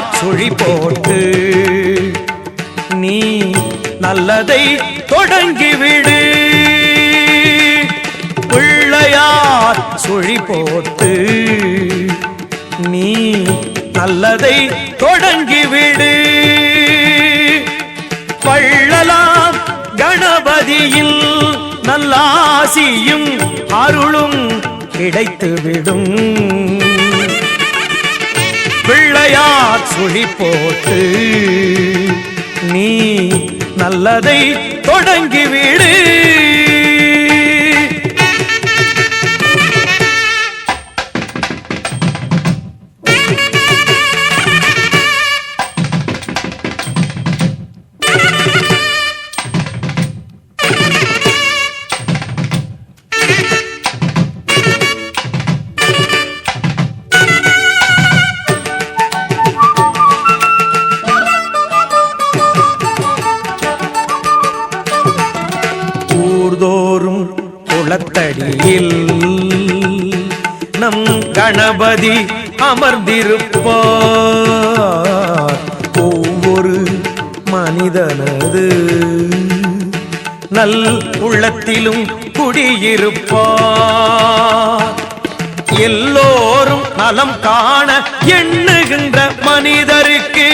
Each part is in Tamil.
பிள்ளையார் சுழி போட்டு நீ நல்லதை தொடங்கிவிடு. பிள்ளையார் சுழி போட்டு நீ நல்லதை தொடங்கிவிடு. பள்ளலாம் கணபதியில் நல்லாசியும் அருளும் கிடைத்துவிடும். பிள்ளையார் சுழி போட்டு நீ நல்லதை தொடங்கிவிடு. ஊர்தோறும் குளத்தடியில் நம் கணபதி அமர்ந்திருப்பார். ஒவ்வொரு மனிதனது நல் உள்ளத்திலும் குடியிருப்பார். எல்லோரும் நலம் காண எண்ணுகின்ற மனிதருக்கு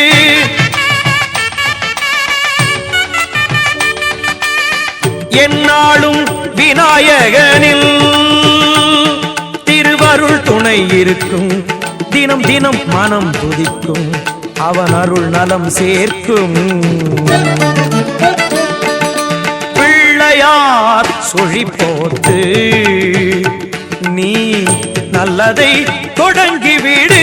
என்னாலும் விநாயகனில் திருவருள் துணை இருக்கும். தினம் தினம் மனம் துதிக்கும், அவன் அருள் நலம் சேர்க்கும். பிள்ளையார் சுழி போட்டு நீ நல்லதை தொடங்கிவிடு.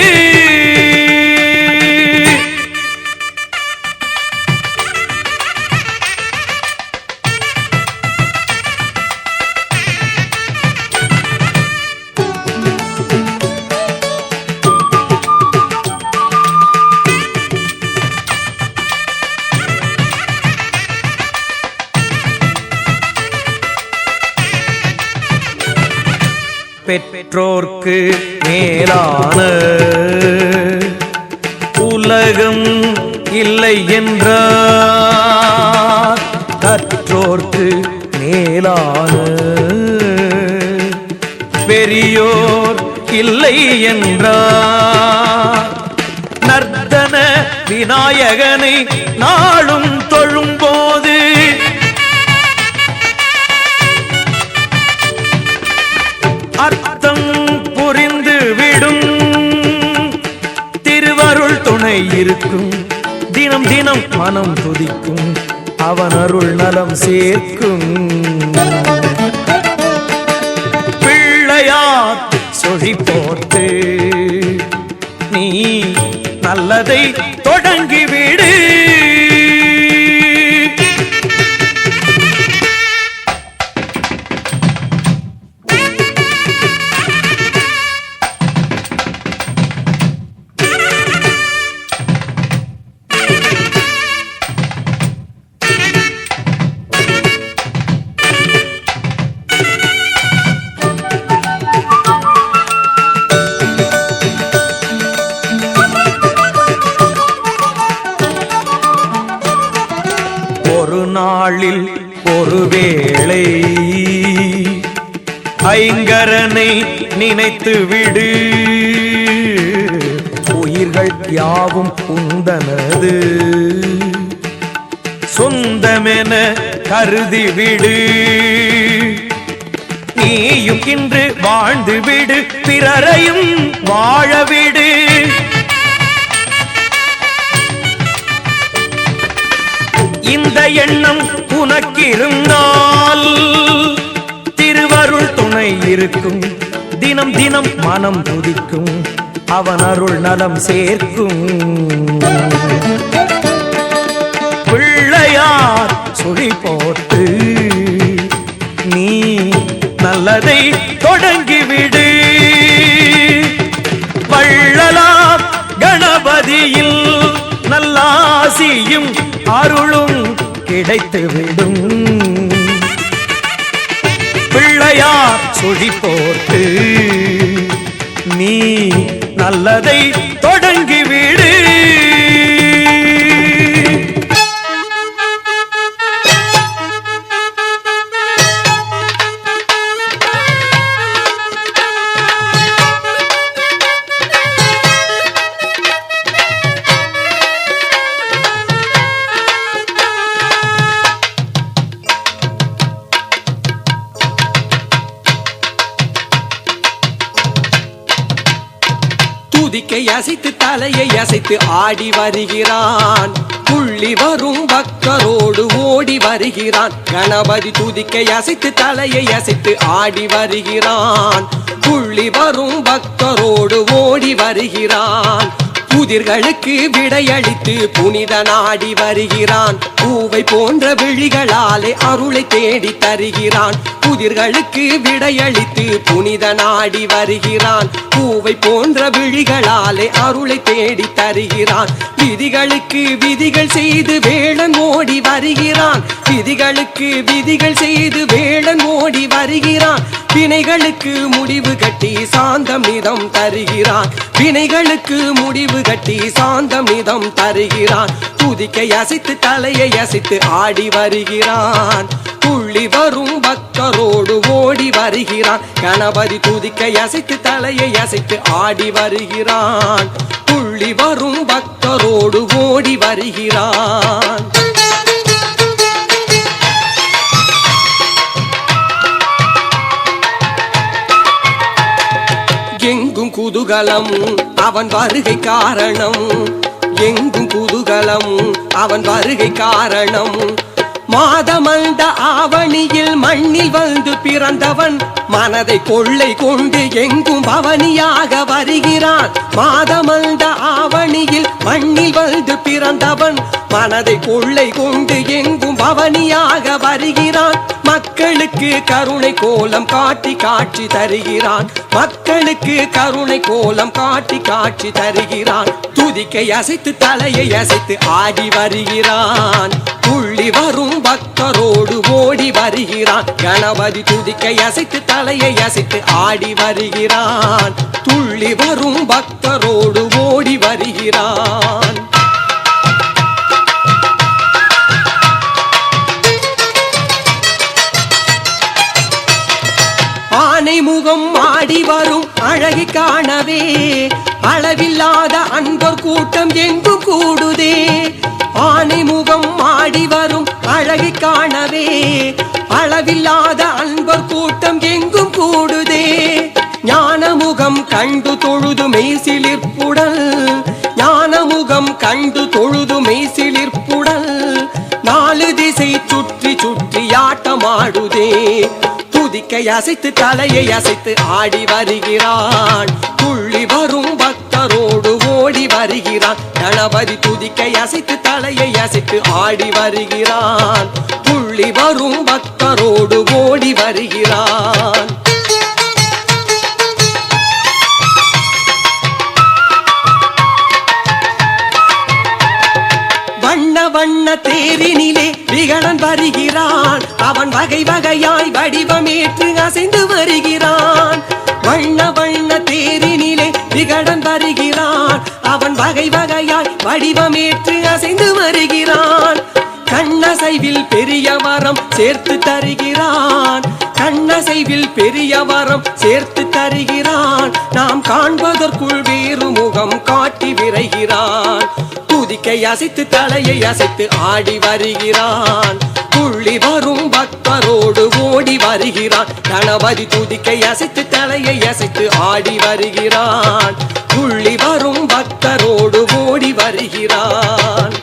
பெற்றோர்க்கு மேலான உலகம் இல்லை என்றார். கற்றோர்க்கு மேலான பெரியோர் இல்லை என்றார். நர்த்தன விநாயகனை நாளும் தொழும்போது அர்த்தம் புரிந்து விடும். திருவருள் துணை இருக்கும், தினம் தினம் மனம் துதிக்கும், அவன் அருள் நலம் சேர்க்கும். பிள்ளையார் சுழி போட்டு நீ நல்லதை தொடங்கிவிடு. ஒரு நாளில் ஒருவேளை ஐங்கரனை நினைத்து விடு. உயிர்கள் யாவும் உந்தனது சொந்தமென கருதி விடு. நீயும் இன்று வாழ்ந்து விடு, பிறரையும் வாழவிடு. இந்த எண்ணம் உனக்கிருந்தால் திருவருள் துணை இருக்கும். தினம் தினம் மனம் துதிக்கும், அவன் அருள் நலம் சேர்க்கும். பிள்ளையார் சுழி போட்டு நீ நல்லதை தொடங்கிவிடு. வள்ளலார் கணபதியில் நல்லாசியும் அருளும் கிடைத்துவிடும். பிள்ளையார் சுழி போட்டு நீ நல்லதை தொடங்கிவிடு. துதிக்கை அசைத்து தலையை அசைத்து ஆடி வருகிறான். துள்ளி வரும் பக்தரோடு ஓடி வருகிறான். கணபதி துதிக்கை அசைத்து தலையை அசைத்து ஆடி வருகிறான். துள்ளி வரும் பக்தரோடு ஓடி வருகிறான். புதிர்களுக்கு விடையளித்து புனித நாடி வருகிறான். பூவை போன்ற விழிகளாலே அருளை தேடி தருகிறான். புதிர்களுக்கு விடையளித்து புனித நாடி வருகிறான். பூவை போன்ற விழிகளாலே அருளை தேடி தருகிறான். விதிகளுக்கு விதிகள் செய்து வேளன் ஓடி வருகிறான். விதிகளுக்கு விதிகள் செய்து வேளன் ஓடி வருகிறான். வினைகளுக்கு முடிவு கட்டி சாந்தம் நிதம் தருகிறான். வினைகளுக்கு முடிவு கட்டி சாந்தம் நிதம் தருகிறான். துதிக்கை அசைத்து தலையை அசைத்து ஆடி வருகிறான். துள்ளி வரும் பக்தரோடு ஓடி வருகிறான். கணபதி துதிக்கை அசைத்து தலையை அசைத்து ஆடி வருகிறான். துள்ளி வரும் பக்தரோடு ஓடி வருகிறான். எங்கும் குதூகலம் அவன் வருகை காரணம். எங்கும் குதூகலம் அவன் வருகை காரணம். மாதமண்ட ஆவணியில் மண்ணில் வந்து பிறந்தவன் மனதை கொள்ளை கொண்டு எங்கும் பவனியாக வருகிறான். மாதமண்ட ஆவணியில் மண்ணில் வந்து பிறந்தவன் மனதை கொள்ளை கொண்டு எங்கும் பவனியாக வருகிறான். மக்களுக்கு கருணை கோலம் காட்டி காட்சி தருகிறான். மக்களுக்கு கருணை கோலம் காட்டி காட்சி தருகிறான். துதிக்கை அசைத்து தலையை அசைத்து ஆடி வருகிறான். துள்ளி வரும் பக்தரோடு ஓடி வருகிறான். கணபதி துதிக்கை அசைத்து தலையை அசைத்து ஆடி வருகிறான். துள்ளி வரும் பக்தரோடு ஓடி வருகிறான். ஆனை முகம் ஆடி வரும் அழகை காணவே அளவில்லாத அன்பர் கூட்டம் எங்கும் கூடுதே. ஆனை முகம் ஆடி வரும் அழகை காணவே அளவில்லாத அன்பர் கூட்டம் எங்கும் கூடுதே. ஞானமுகம் கண்டு தொழுது மெய்சிலிர்ப்புடல். ஞானமுகம் கண்டு தொழுது மெய்சிலிர்ப்புடல். நாலு திசை சுற்றி சுற்றி ஆட்டமாடுதே. துதிக்கை அசைத்து தலையை அசைத்து ஆடி வருகிறான். துள்ளி வரும் பக்தரோடு ஓடி வருகிறான். கணபதி துதிக்கை அசைத்து தலையை அசைத்து ஆடி வருகிறான். துள்ளி வரும் பக்தரோடு ஓடி வருகிறான். வண்ண வண்ண தேரினிலே விகடன் வருகிறான். அவன் வகை வகையாய் வடிவமேற்று அசைந்து வருகிறான். வண்ண வண்ண தேரினிலே விகடன் வருகிறான். அவன் வகை வகையாய் வடிவமேற்று அசைந்து வருகிறான். கண்ணசைவில் பெரிய வரம் சேர்த்து தருகிறான். கண்ணசைவில் பெரிய வரம் சேர்த்து தருகிறான். நாம் காண்பதற்குள் வேறு முகம் காட்டி விரைகிறான். துதிக்கை அசைத்து தலையை அசைத்து ஆடி வருகிறான். துள்ளி வரும் பக்தரோடு ஓடி வருகிறான். கணபதி துதிக்கை அசைத்து தலையை அசைத்து ஆடி வருகிறான். துள்ளி வரும் பக்தரோடு ஓடி வருகிறான்.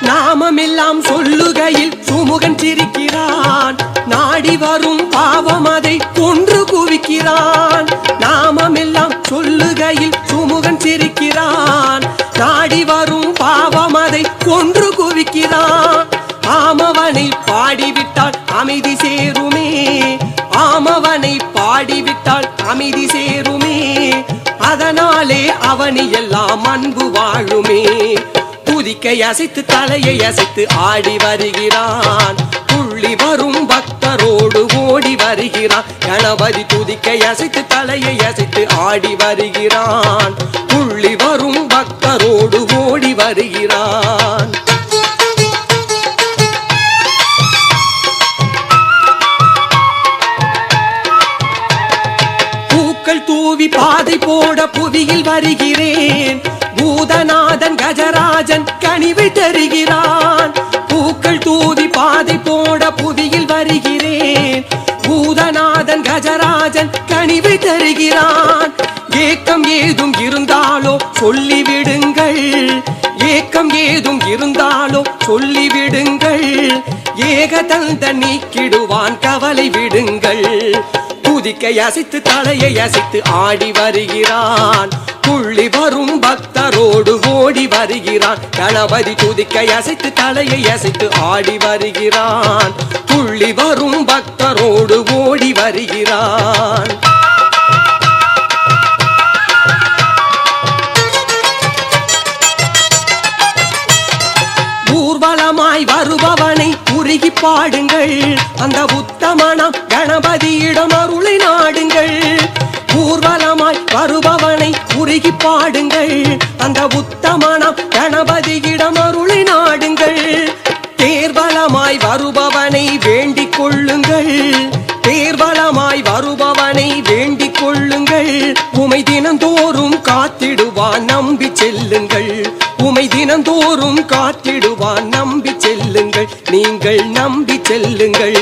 நாமமெல்லாம் சொல்லுகையில் சுமுகன் சிரிக்கிறான். நாடி வரும் பாவம் அதை கொன்று குவிக்கிறான். நாமமெல்லாம் சொல்லுகையில் சுமுகன் சிரிக்கிறான். நாடி வரும் பாவம் அதை கொன்று குவிக்கிறான். ஆமவனை பாடிவிட்டால் அமைதி சேருமே. ஆமவனை பாடிவிட்டால் அமைதி சேருமே. அதனாலே அவனி எல்லாம் அன்பு வாழுமே. துதிக்கை அசைத்து தலையை அசைத்து ஆடி வருகிறான். துள்ளி வரும் பக்தரோடு ஓடி வருகிறான். கணபதி துதிக்கை அசைத்து தலையை அசைத்து ஆடி வருகிறான். துள்ளி வரும் பக்தரோடு ஓடி வருகிறான். பூக்கள் தூவி பாதை போட புவியில் வருகிறேன். பூதநாதன் கஜராஜன் கனிவை தருகிறான். பூக்கள் தூவி பாதை போட புவியில் ஏதும் இருந்தாலோ சொல்லிவிடுங்கள், ஏக்கம் ஏதும் இருந்தாலோ சொல்லிவிடுங்கள், ஏகதந்த நீக்கிடுவான் கவலை விடுங்கள். துதிக்கை அசைத்து தலையை அசைத்து ஆடி வருகிறான், துள்ளி வரும் பக்தரோடு ஓடி வருகிறான். கணபதி துதிக்கை அசைத்து தலையை அசைத்து ஆடி வருகிறான், துள்ளி வரும் பக்தரோடு ஓடி வருகிறான். ஊர்வலமாய் வருபவனை உருகி பாடுங்கள், அந்த உத்தமனாம் கணபதியிடம் அருளை நாடுங்கள். ஊர்வலமாய் வருபவனை உருகி பாடுங்கள், அந்த உத்தமனாம் கணபதியிடம் அருளை நாடுங்கள். தேர்வலமாய் வருபவனை வேண்டிக் கொள்ளுங்கள், தேர்வலமாய் வருபவனை வேண்டிக் கொள்ளுங்கள். உமை தினந்தோறும் காத்திடுவான் நம்பி செல்லுங்கள், உமை தினந்தோறும் காத்திடுவான் நம்பி செல்லுங்கள், நீங்கள் நம்பி செல்லுங்கள்.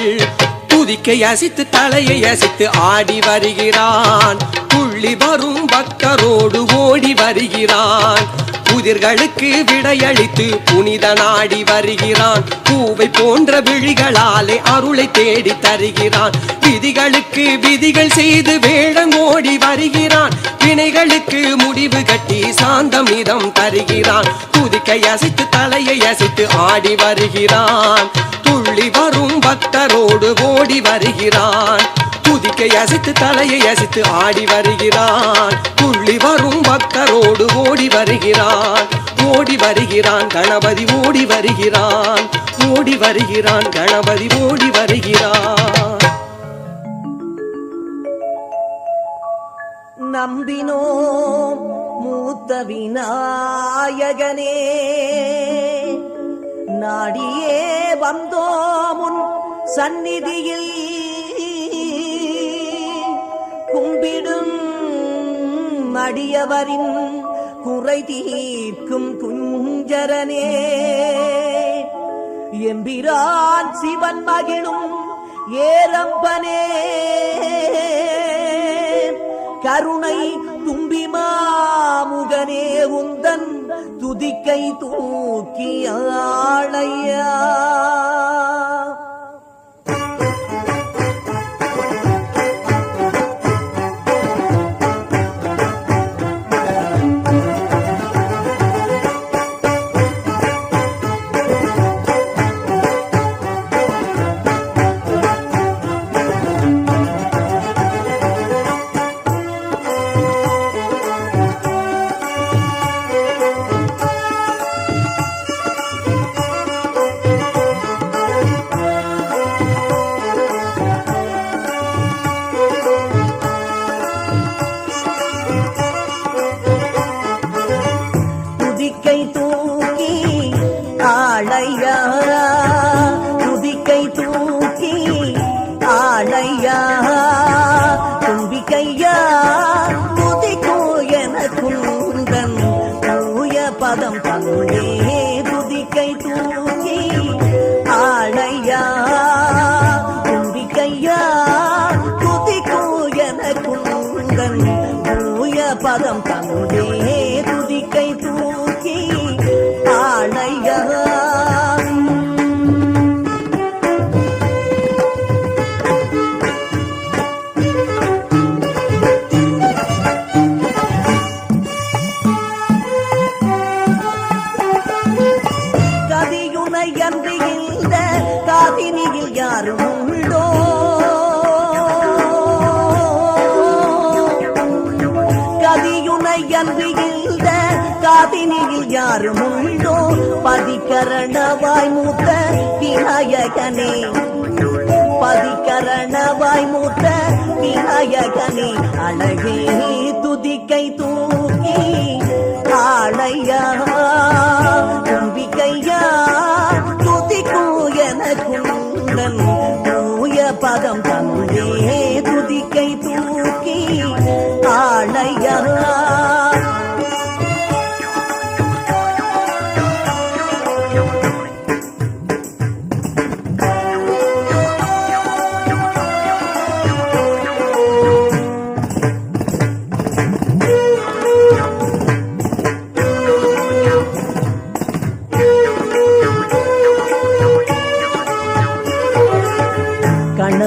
துதிக்கை அசைத்து தலையை அசைத்து ஆடி வருகிறான், துள்ளி வரும் பக்தரோடு ஓடி வருகிறான். புதிர்களுக்கு விடையளித்து புனித நாடி வருகிறான், பூவை போன்ற விழிகளாலே அருளை தேடி தருகிறான். விதிகளுக்கு விதிகள் செய்து வேடங்கோடி வருகிறான், வினைகளுக்கு முடிவு கட்டி சாந்தம் இதம் தருகிறான். துதிக்கை அசைத்து தலையை அசைத்து ஆடி வருகிறான், துள்ளி வரும் பக்தரோடு ஓடி வருகிறான். துதிக்கை அசைத்து தலையை அசைத்து ஆடி வருகிறான், துள்ளி வரும் பக்தரோடு ஓடி வருகிறான். ஓடி வருகிறான் கணபதி ஓடி வருகிறான், ஓடி வருகிறான் கணபதி ஓடி வருகிறான். நம்பினோம் மூத்த விநாயகனே, நாடியே வந்தோமுன் சந்நிதியில், கும்பிடும் அடியவரின் குறை தீர்க்கும் குஞ்சரனே. எம்பிரான் சிவன் மகிழும் ஏரம்பனே, கருணை தும்பிமாமுகனே, உந்தன் துதிக்கை தூக்கி ஆளையா. துதிக்கை தூக்கி ஆளையா, துதிக்கை தூக்கி ஆளையா, தும்பிக்கையா துதிக்கோ என குந்தன் தூய பதம் தந்தே. துதிக்கை தூக்கி ஆளையா, தும்பிக்கையா துதிக்கோ என குந்தன் தூய பதம் தந்தே. துதிக்கை தூக்கி ஆளையா. கதியுனை அன்றி இந்த காதினியில் யாரும் உண்டோ, கதியுனை அன்றி இந்த காதினியில் யாரும் உண்டோ. பதிக்கரணவாய் மூத்த விநாயகனே, பதிக்கரணவாய் மூத்த விநாயகனே, அழகே துதிக்கை தூக்கி ஆளையா, தும்பிக்கையா துதிக்கோ என குந்தன் தூய பதம் தந்தே. துதிக்கை தூக்கி ஆளையா.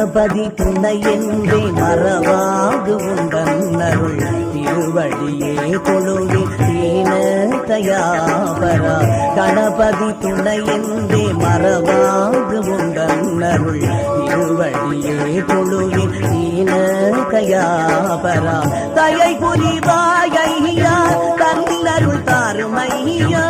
கணபதி துணை என்றே மறவாது உந்தன்னருள் திருவடியே கொழுவி தீன தயாபரா கணபதி துணை என்றே மறவாது உந்தன்னருள் திருவடியே கொழுவி தீன தயாபரா தயை புரிவாயா தன்னருள் தாருமையா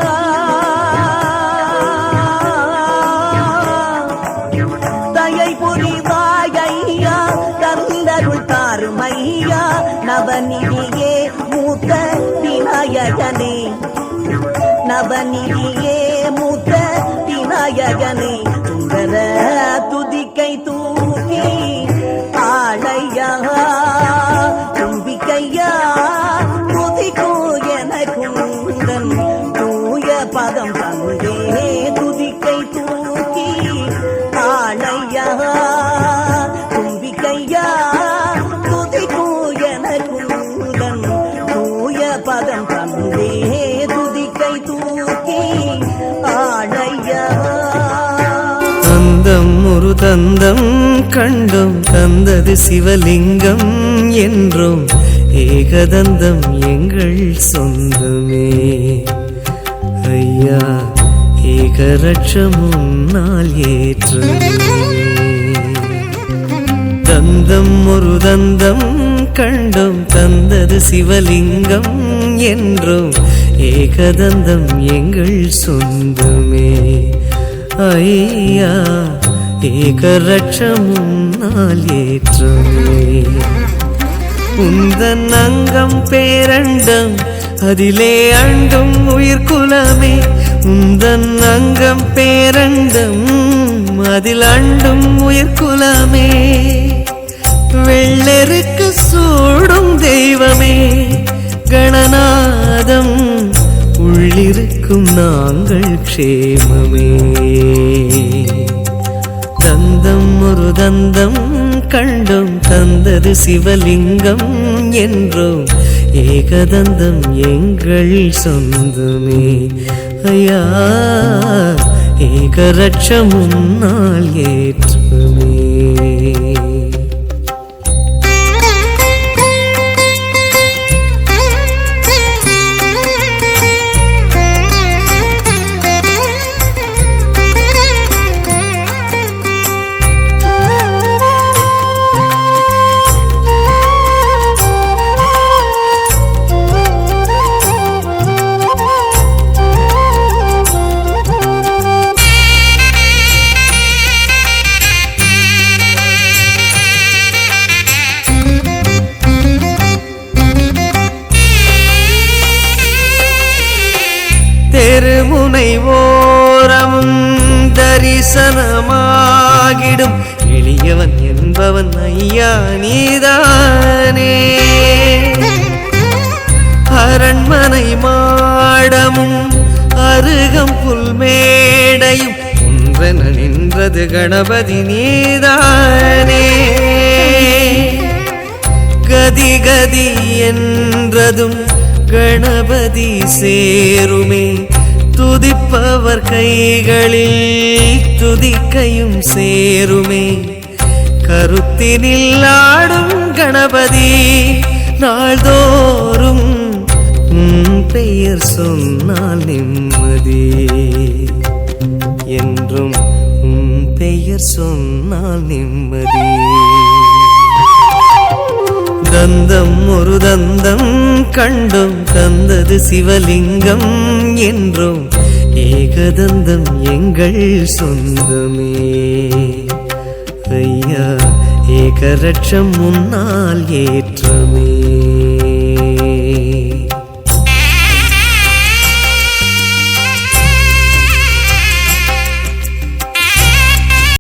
தயை புரிவாயா தந்தருள் தாருமையா நவநிதியே மூத்த விநாயகனே நவநிதியே மூத்த விநாயகனே சுந்தர துதிக்கை தூக்கி ஆளையா தும்பிக்கையா துதிக்கோ எனக்குந்தன் தூய பதம் தந்தே துதிக்கை தூக்கி ஆளையா தும்பிக்கையா துதிக்கோ எனக்குந்தன் தூய பதம் தந்தே துதிக்கை தூக்கி ஆளையா தந்தம் ஒரு தந்தம் கண்டும் தந்தது சிவலிங்கம் என்றும் ஏகதந்தம் எங்கள் சொந்தமே ஐயா ஏகரட்சம் முன்னால் ஏற்றமே தந்தம் ஒரு தந்தம் கண்டும் தந்தது சிவலிங்கம் என்றும் ஏகதந்தம் எங்கள் சொந்தமே ஐயா ஏகரட்சம் முன்னால் ஏற்றமே உந்தன் அங்கம் பேரண்டம் அதிலே அண்டும் உயிர்குலமே உந்தன் அங்கம் பேரண்டம் அதில் அண்டும் உயிர்குலமே வெள்ளெருக்கு சூடும் தெய்வமே கணநாதம் உள்ளிருக்கும் நாங்கள் க்ஷேமமே தந்தம் ஒரு தந்தம் கண்டும் தந்தது சிவலிங்கம் என்றும் ஏகதந்தம் எங்கள் சொந்தமே ஐயா ஏகரட்சம் முன்னால் ஏற்றமே தெருமுனை ஓரமும் தரிசனமாகிடும் எளியவன் என்பவன் ஐயா நீதானே அரண்மனை மாடமும் அருகம் புல்மேடையும் ஒன்றென நின்றது கணபதி நீதானே கதி கதி என்றதும் கணபதி சேருமே துதிப்பவர் கைகளில் துதிக்கையும் சேருமே கருத்தினில் ஆடும் கணபதி நாள்தோறும் பெயர் சொன்னால் நிம்மதி என்றும் பெயர் சொன்னால் நிம்மதி தந்தம் ஒரு தந்தம் கண்டும் தந்தது சிவலிங்கம் என்றும் ஏகதந்தம் எங்கள் சொந்தமே ஐயா ஏகரட்சம் முன்னால் ஏற்றமே